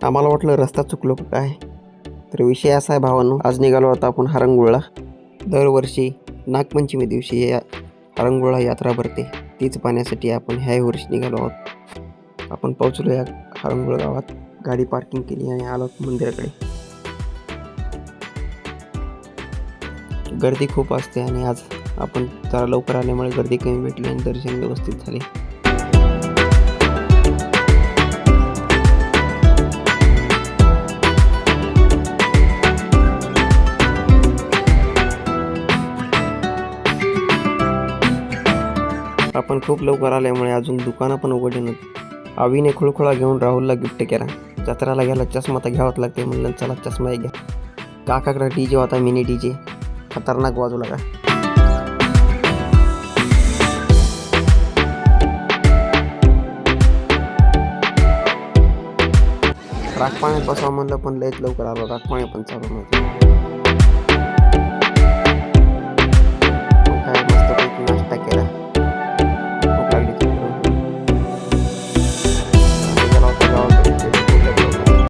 आम्हाला वाटलं रस्ता चुकलो का काय. तर विषय असा आहे भावांनो, आज निघालो आता आपण हरंगुळला. दरवर्षी नागपंचमी दिवशी या हरंगुळला यात्रा भरते, तीच पाहण्यासाठी आपण ह्याही वर्षी निघालो आहोत. आपण पोहोचलो या हरंगुळ गावात, गाडी पार्किंग केली आणि आलो मंदिराकडे. गर्दी खूप असते आणि आज आपण जरा लवकर आल्यामुळे गर्दी कमी भेटली आणि दर्शन व्यवस्थित झाले. आपण खूप लवकर आल्यामुळे अजून दुकानं पण उघडली नव्हती. आवीने खुळखुळा घेऊन राहुलला गिफ्ट केला. जत्राला गेला चष्मा तर घ्यावाच लागते म्हणलं, चला चष्मा घ्या. काकाकडे डीजे होता, मिनी डीजे, खतरनाक वाजू लागा. राखपाण्यात बसावं म्हणलं पण लयच लवकर आलो, राखपाणी पण चालू नव्हतं.